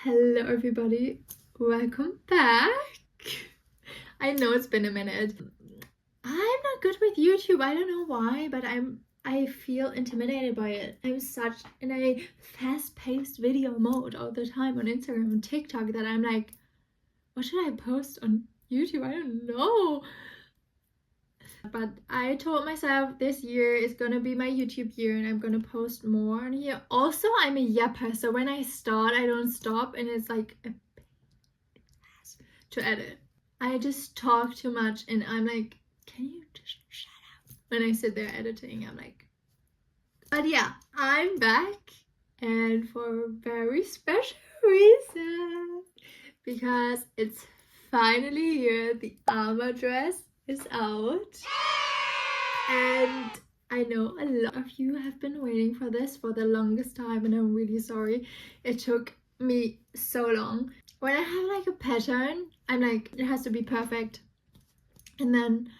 Hello everybody, welcome back. I know it's been a minute. I'm not good with YouTube. I don't know why, but I feel intimidated by it. I'm such in a fast-paced video mode all the time on Instagram and TikTok that I'm like, what should I post on YouTube? I don't know. But I told myself this year is gonna be my YouTube year and I'm gonna post more on here. Also, I'm a yapper, so when I start, I don't stop, and it's like a to edit. I just talk too much and I'm like, can you just shut up? When I sit there editing, I'm like, but yeah, I'm back, and for a very special reason, because it's finally here. The Alma dress is out, and I know a lot of you have been waiting for this for the longest time, and I'm really sorry it took me so long. When I have like a pattern, I'm like, it has to be perfect, and then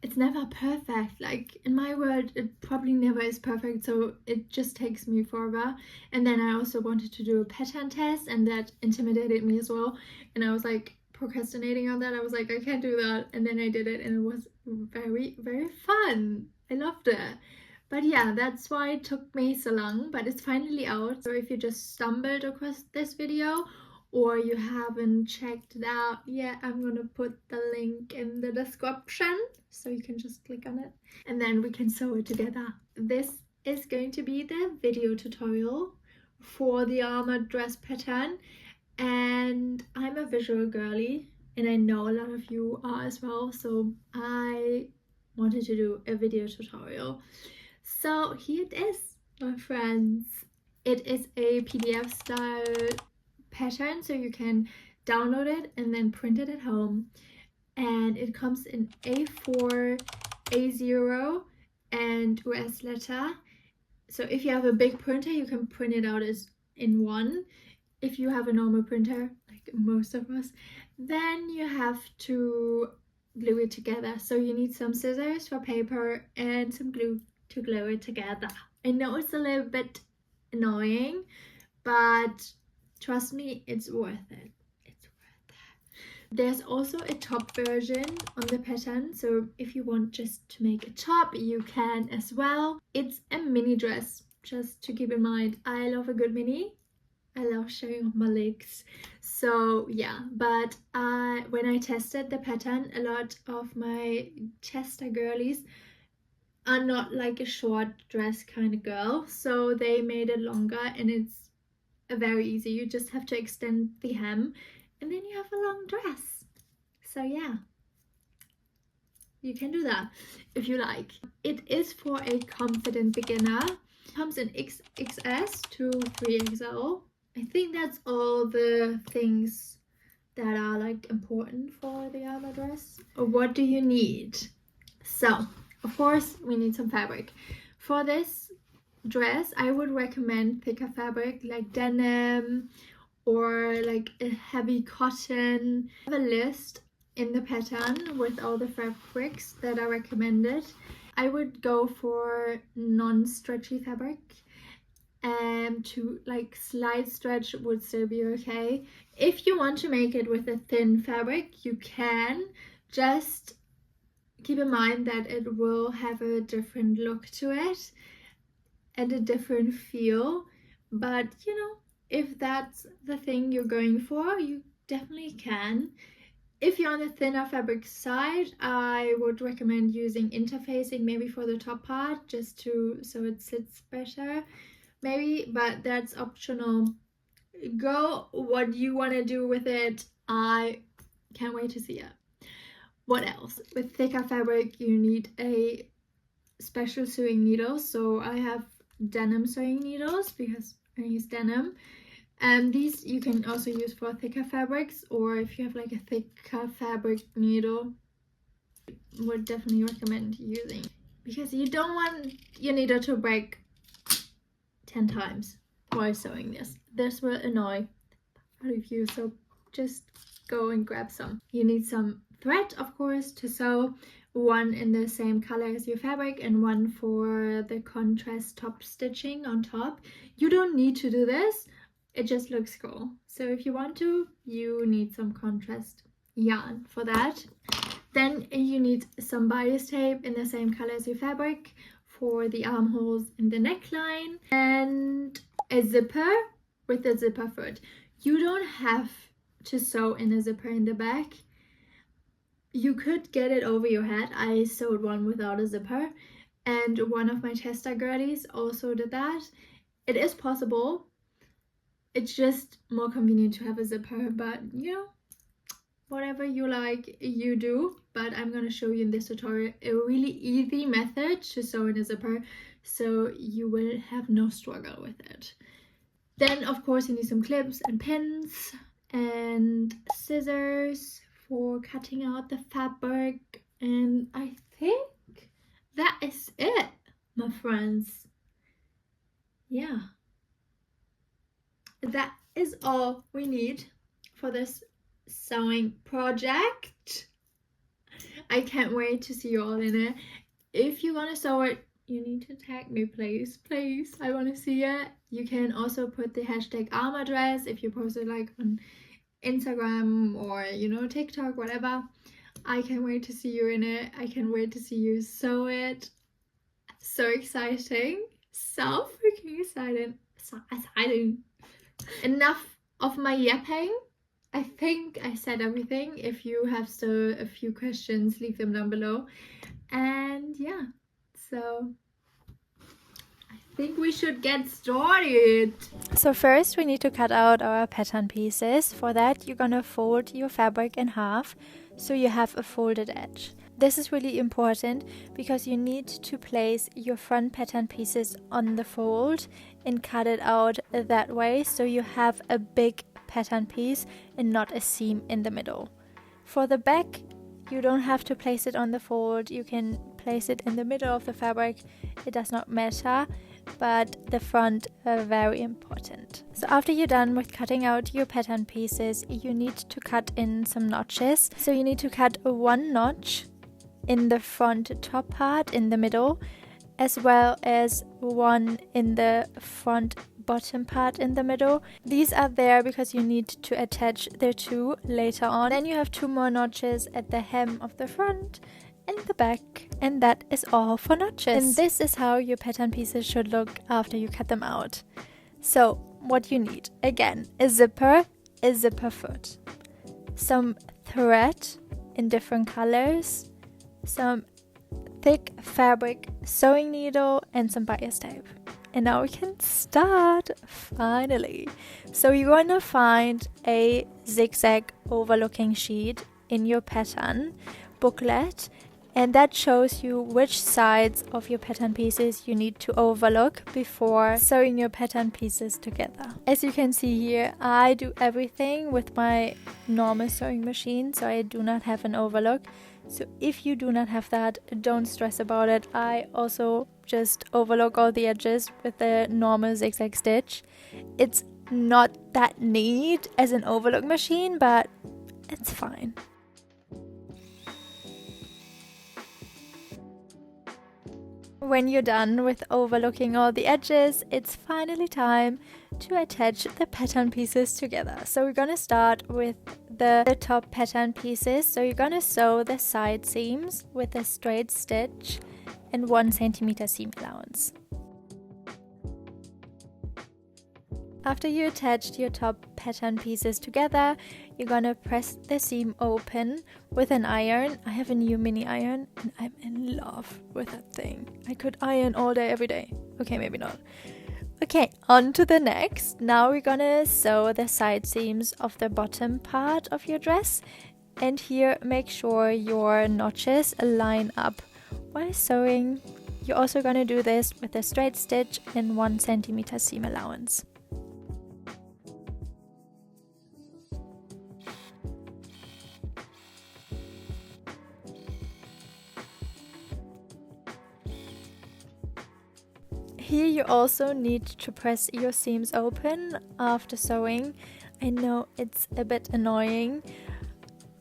it's never perfect. Like in my world, it probably never is perfect, so it just takes me forever. And then I also wanted to do a pattern test, and that intimidated me as well, and I was like procrastinating on that. I was like, I can't do that, and then I did it, and it was very, very fun. I loved it. But yeah, that's why it took me so long, but it's finally out. So if you just stumbled across this video or you haven't checked it out yet, I'm gonna put the link in the description so you can just click on it and then we can sew it together. This is going to be the video tutorial for the Alma dress pattern, and I'm a visual girly and I know a lot of you are as well, so I wanted to do a video tutorial. So here it is, my friends. It is a PDF style pattern, so you can download it and then print it at home, and it comes in A4, A0 and US letter. So if you have a big printer, you can print it out as in one. If you have a normal printer, like most of us, then you have to glue it together. So you need some scissors for paper and some glue to glue it together. I know it's a little bit annoying, but trust me, it's worth it. It's worth it. There's also a top version on the pattern, so if you want just to make a top, you can as well. It's a mini dress, just to keep in mind. I love a good mini. I love showing off my legs. So yeah, but when I tested the pattern, a lot of my Chester girlies are not like a short dress kind of girl, so they made it longer, and it's very easy. You just have to extend the hem and then you have a long dress. So yeah, you can do that if you like. It is for a confident beginner. It comes in XS to 3XL. I think that's all the things that are like important for the Alma dress. What do you need? So of course we need some fabric. For this dress, I would recommend thicker fabric like denim or like a heavy cotton. I have a list in the pattern with all the fabrics that are recommended. I would go for non-stretchy fabric, and to like slight stretch would still be okay. If you want to make it with a thin fabric, you can. Just keep in mind that it will have a different look to it and a different feel, but you know, if that's the thing you're going for, you definitely can. If you're on the thinner fabric side, I would recommend using interfacing maybe for the top part, just to so it sits better maybe, but that's optional. Go what you want to do with it. I can't wait to see it. What else? With thicker fabric, you need a special sewing needle. So I have denim sewing needles because I use denim, and these you can also use for thicker fabrics, or if you have like a thicker fabric needle, would definitely recommend using, because you don't want your needle to break 10 times while sewing this. This will annoy a lot of you, so just go and grab some. You need some thread, of course, to sew. One in the same color as your fabric and one for the contrast top stitching on top. You don't need to do this. it just looks cool. So if you want to, you need some contrast yarn for that. Then you need some bias tape in the same color as your fabric for the armholes and the neckline, and a zipper with a zipper foot. You don't have to sew in a zipper in the back. You could get it over your head. I sewed one without a zipper, and one of my tester girlies also did that. It is possible. It's just more convenient to have a zipper, but you know, whatever you like, you do. But I'm going to show you in this tutorial a really easy method to sew in a zipper, so you will have no struggle with it. Then of course you need some clips and pins and scissors for cutting out the fabric, and I think that is it, my friends. Yeah, that is all we need for this sewing project. I can't wait to see you all in it. If you want to sew it, you need to tag me, please. I want to see it. You can also put the hashtag Alma dress if you post it like on Instagram or, you know, TikTok, whatever. I can't wait to see you in it. I can't wait to see you sew it. So exciting. So freaking exciting. So exciting. Enough of my yapping. I think I said everything. If you have still a few questions, leave them down below. And yeah, so I think we should get started. So first we need to cut out our pattern pieces. For that you're gonna fold your fabric in half so you have a folded edge. This is really important because you need to place your front pattern pieces on the fold and cut it out that way so you have a big pattern piece and not a seam in the middle. For the back, you don't have to place it on the fold. You can place it in the middle of the fabric. It does not matter, but the front are very important. So after you're done with cutting out your pattern pieces, you need to cut in some notches. So you need to cut one notch in the front top part in the middle, as well as one in the front bottom part in the middle. These are there because you need to attach the two later on. Then you have two more notches at the hem of the front and the back, and that is all for notches. And this is how your pattern pieces should look after you cut them out. So what you need, again, a zipper foot, some thread in different colors, some thick fabric sewing needle, and some bias tape. And now we can start, finally. So you're going to find a zigzag overlooking sheet in your pattern booklet, and that shows you which sides of your pattern pieces you need to overlook before sewing your pattern pieces together. As you can see here, I do everything with my normal sewing machine, so I do not have an overlook. So if you do not have that, don't stress about it. I also just overlook all the edges with a normal zigzag stitch. It's not that neat as an overlook machine, but it's fine. When you're done with overlooking all the edges, it's finally time to attach the pattern pieces together. So we're gonna start with the top pattern pieces. So you're gonna sew the side seams with a straight stitch and 1 centimeter seam allowance. After you attached your top pattern pieces together, you're gonna press the seam open with an iron. I have a new mini iron and I'm in love with that thing. I could iron all day, every day. Okay, maybe not. Okay, on to the next. Now we're gonna sew the side seams of the bottom part of your dress. And here, make sure your notches line up while sewing. You're also gonna do this with a straight stitch and 1 centimeter seam allowance. Here you also need to press your seams open after sewing. I know it's a bit annoying,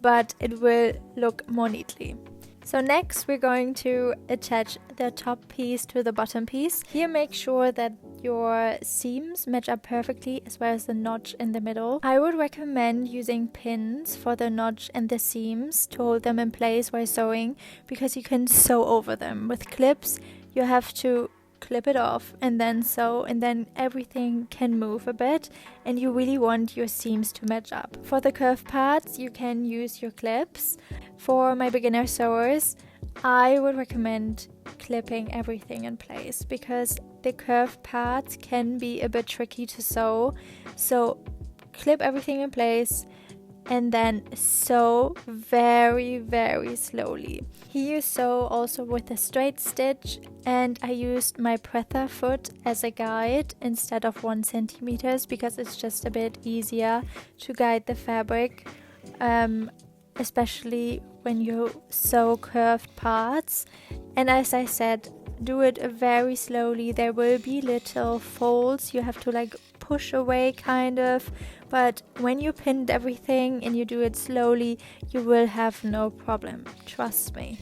but it will look more neatly. So next we're going to attach the top piece to the bottom piece. Here make sure that your seams match up perfectly as well as the notch in the middle. I would recommend using pins for the notch and the seams to hold them in place while sewing, because you can sew over them. With clips you have to clip it off and then sew, and then everything can move a bit, and you really want your seams to match up. For the curved parts you can use your clips. For my beginner sewers, I would recommend clipping everything in place because the curved parts can be a bit tricky to sew. So clip everything in place and then sew very, very slowly. Here you sew also with a straight stitch, and I used my presser foot as a guide instead of 1 centimeter because it's just a bit easier to guide the fabric, especially when you sew curved parts. And as I said, do it very slowly. There will be little folds you have to like push away kind of, but when you pinned everything and you do it slowly, you will have no problem, trust me.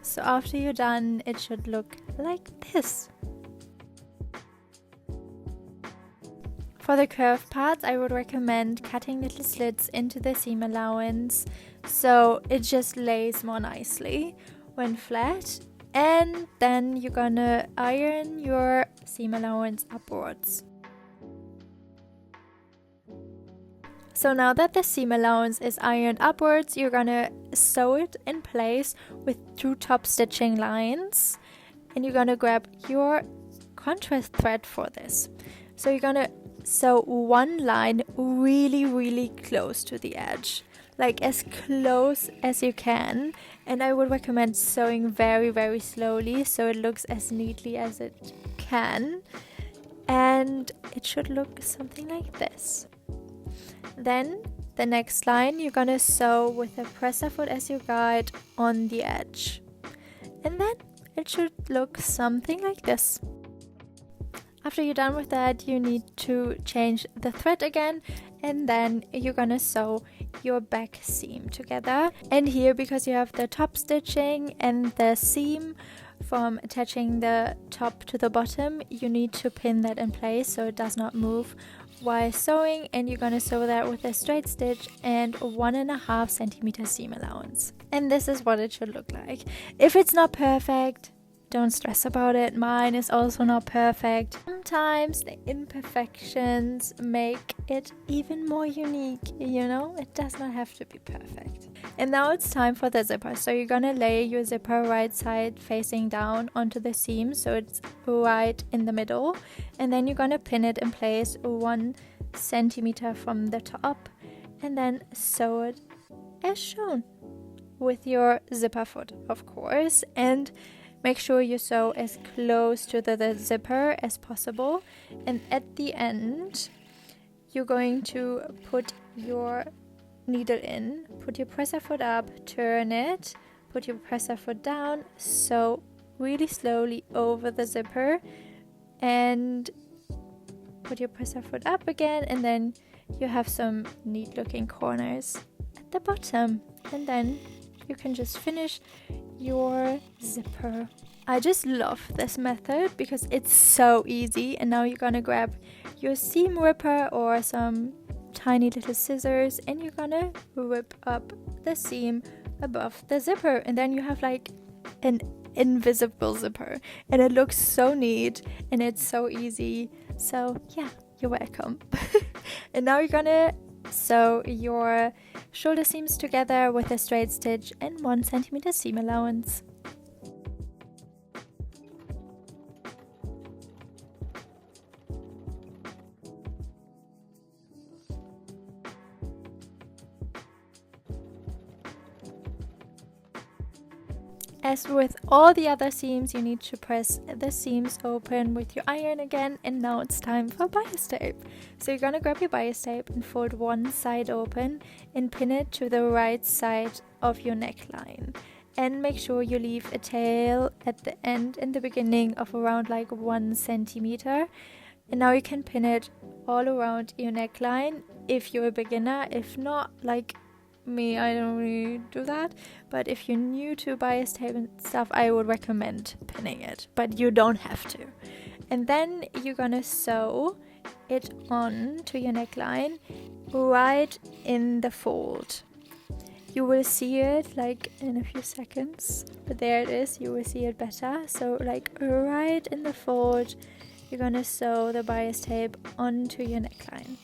So after you're done, it should look like this. For the curved parts, I would recommend cutting little slits into the seam allowance so it just lays more nicely when flat. And then you're gonna iron your seam allowance upwards. So now that the seam allowance is ironed upwards, you're gonna sew it in place with 2 top stitching lines, and you're gonna grab your contrast thread for this. So you're gonna sew 1 line really close to the edge, like as close as you can, and I would recommend sewing very slowly so it looks as neatly as it can, and it should look something like this. Then the next line you're gonna sew with a presser foot as your guide on the edge, and then it should look something like this. After you're done with that, you need to change the thread again, and then you're gonna sew your back seam together. And here, because you have the top stitching and the seam from attaching the top to the bottom, you need to pin that in place so it does not move while sewing, and you're gonna sew that with a straight stitch and 1.5 centimeter seam allowance. And this is what it should look like. If it's not perfect, don't stress about it. Mine is also not perfect. Sometimes the imperfections make it even more unique, you know? It does not have to be perfect. And now it's time for the zipper. So you're gonna lay your zipper right side facing down onto the seam so it's right in the middle. And then you're gonna pin it in place 1 centimeter from the top, and then sew it as shown with your zipper foot, of course. And make sure you sew as close to the zipper as possible. And at the end, you're going to put your needle in, put your presser foot up, turn it, put your presser foot down, sew really slowly over the zipper, and put your presser foot up again, and then you have some neat looking corners at the bottom. And then you can just finish your zipper. I just love this method because it's so easy. And now you're gonna grab your seam ripper or some tiny little scissors, and you're gonna rip up the seam above the zipper, and then you have like an invisible zipper, and it looks so neat and it's so easy. So yeah, you're welcome. And now you're gonna sew your shoulder seams together with a straight stitch and 1 centimeter seam allowance. As with all the other seams, you need to press the seams open with your iron again, and now it's time for bias tape. So you're gonna grab your bias tape and fold one side open and pin it to the right side of your neckline. And make sure you leave a tail at the end and the beginning of around like 1 centimeter. And now you can pin it all around your neckline if you're a beginner. If not, like me, I don't really do that, but if you're new to bias tape and stuff, I would recommend pinning it, but you don't have to. And then you're gonna sew it on to your neckline right in the fold. You will see it like in a few seconds, but there it is, you will see it better. So like right in the fold, you're gonna sew the bias tape onto your neckline.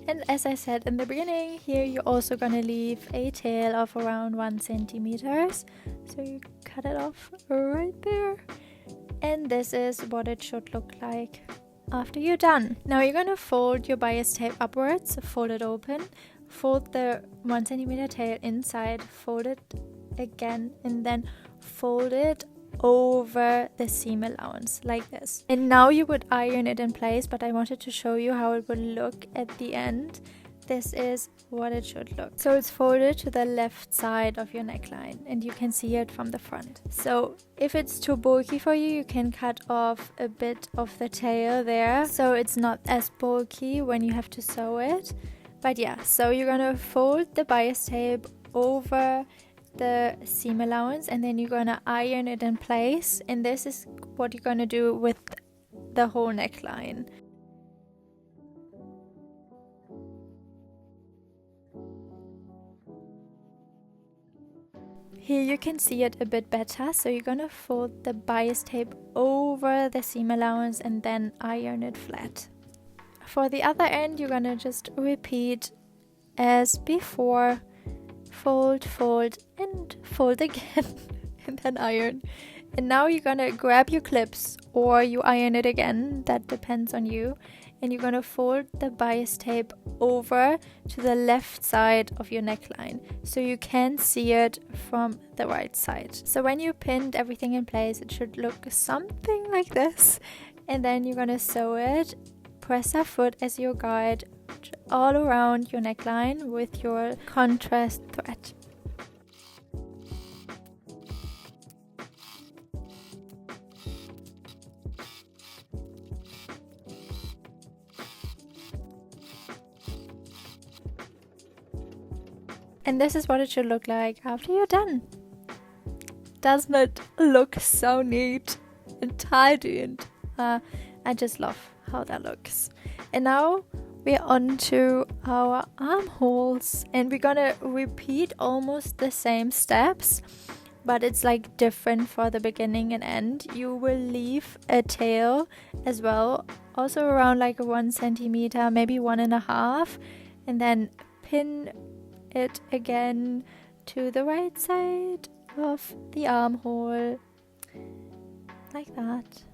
And as I said in the beginning, here you're also gonna leave a tail of around 1 centimeter. So you cut it off right there. And this is what it should look like after you're done. Now you're gonna fold your bias tape upwards, fold it open, fold the 1 centimeter tail inside, fold it again, and then fold it over the seam allowance like this. And now you would iron it in place, but I wanted to show you how it would look at the end. This is what it should look. So it's folded to the left side of your neckline and you can see it from the front. So if it's too bulky for you, you can cut off a bit of the tail there, so it's not as bulky when you have to sew it. But yeah, so you're gonna fold the bias tape over the seam allowance and then you're gonna iron it in place, and this is what you're gonna do with the whole neckline. Here you can see it a bit better, so you're gonna fold the bias tape over the seam allowance and then iron it flat. For the other end, you're gonna just repeat as before. Fold, fold, and fold again, and then iron. And now you're gonna grab your clips or you iron it again, that depends on you. And you're gonna fold the bias tape over to the left side of your neckline so you can see it from the right side. So when you pinned everything in place, it should look something like this. And then you're gonna sew it, press a foot as your guide all around your neckline with your contrast thread. And this is what it should look like after you're done. Doesn't it look so neat and tidy? And I just love how that looks. And now we're on to our armholes, and we're gonna repeat almost the same steps, but it's like different for the beginning and end. You will leave a tail as well, also around like 1 centimeter, maybe 1.5, and then pin it again to the right side of the armhole like that.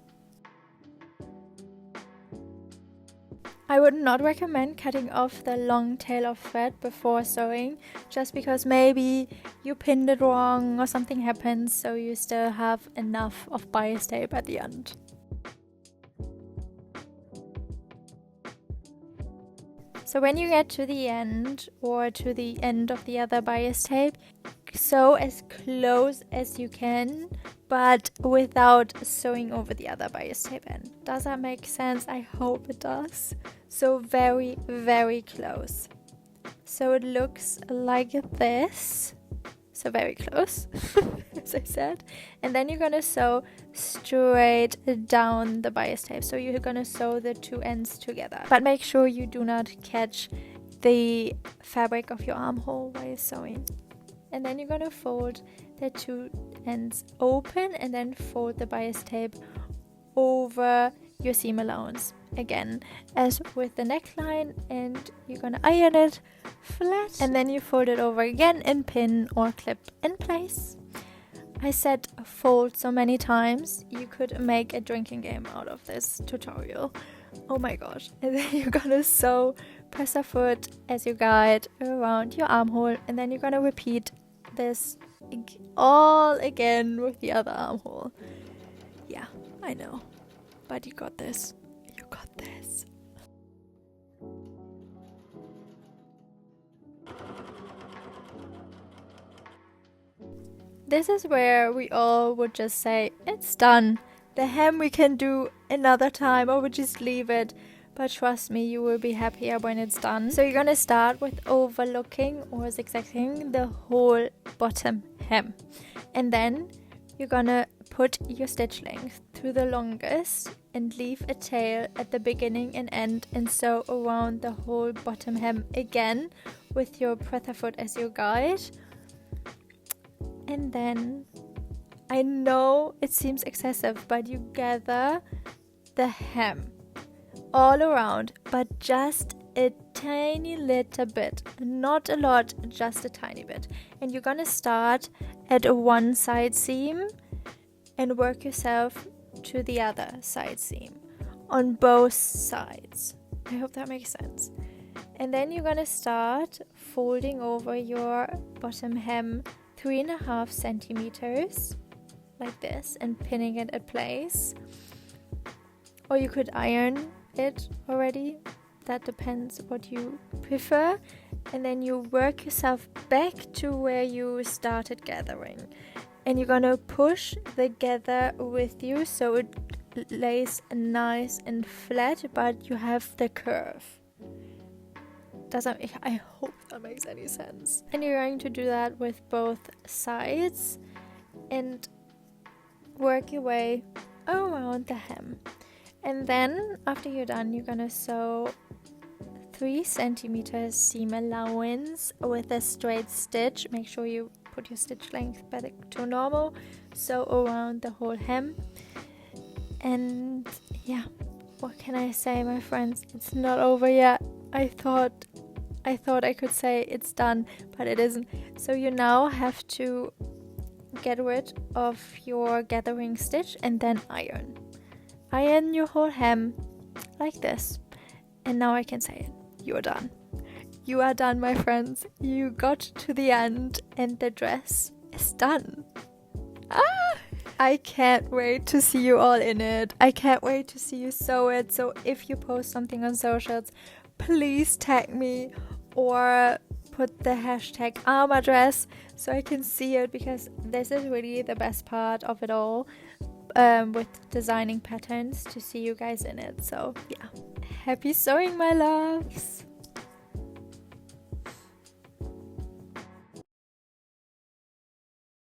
I would not recommend cutting off the long tail of thread before sewing, just because maybe you pinned it wrong or something happens, so you still have enough of bias tape at the end. So when you get to the end or to the end of the other bias tape, sew as close as you can, but without sewing over the other bias tape end. Does that make sense? I hope it does. So very, very close. So it looks like this. So very close, as I said. And then you're gonna sew straight down the bias tape. So you're gonna sew the two ends together. But make sure you do not catch the fabric of your armhole while sewing. And then you're gonna fold the two ends open and then fold the bias tape over your seam allowance again as with the neckline, and you're gonna iron it flat and then you fold it over again and pin or clip in place. I said fold so many times, you could make a drinking game out of this tutorial. Oh my gosh. And then you're gonna sew, press a foot as your guide around your armhole, and then you're gonna repeat this all again with the other armhole. Yeah, I know, but you got this. You got this. this is where we all would just say, it's done. The hem we can do another time, or we just leave it. But trust me, you will be happier when it's done. So you're gonna start with overlooking or zigzagging the whole bottom hem. And then you're gonna put your stitch length through the longest and leave a tail at the beginning and end, and sew around the whole bottom hem again with your breadth foot as your guide. And then, I know it seems excessive, but you gather the hem all around, but just a tiny little bit, not a lot, just a tiny bit. And you're gonna start at a one side seam and work yourself to the other side seam on both sides. I hope that makes sense. And then you're gonna start folding over your bottom hem 3.5 centimeters like this and pinning it in place. Or you could iron it already, that depends what you prefer. And then you work yourself back to where you started gathering, and you're gonna push the gather with you so it lays nice and flat, but you have the curve. I hope that makes any sense. And you're going to do that with both sides and work your way around the hem. And then after you're done, you're gonna sew 3 centimeters seam allowance with a straight stitch. Make sure you put your stitch length back to normal. Sew around the whole hem. And yeah, what can I say, my friends? It's not over yet. I thought I could say it's done, but it isn't. So you now have to get rid of your gathering stitch and then iron. Iron your whole hem like this. And now I can say it. You're done. You are done, my friends. You got to the end and the dress is done. I can't wait to see you all in it. I can't wait to see you sew it. So if you post something on socials, please tag me or put the hashtag Alma dress so I can see it, because this is really the best part of it all. With designing patterns, to see you guys in it. So yeah, happy sewing, my loves.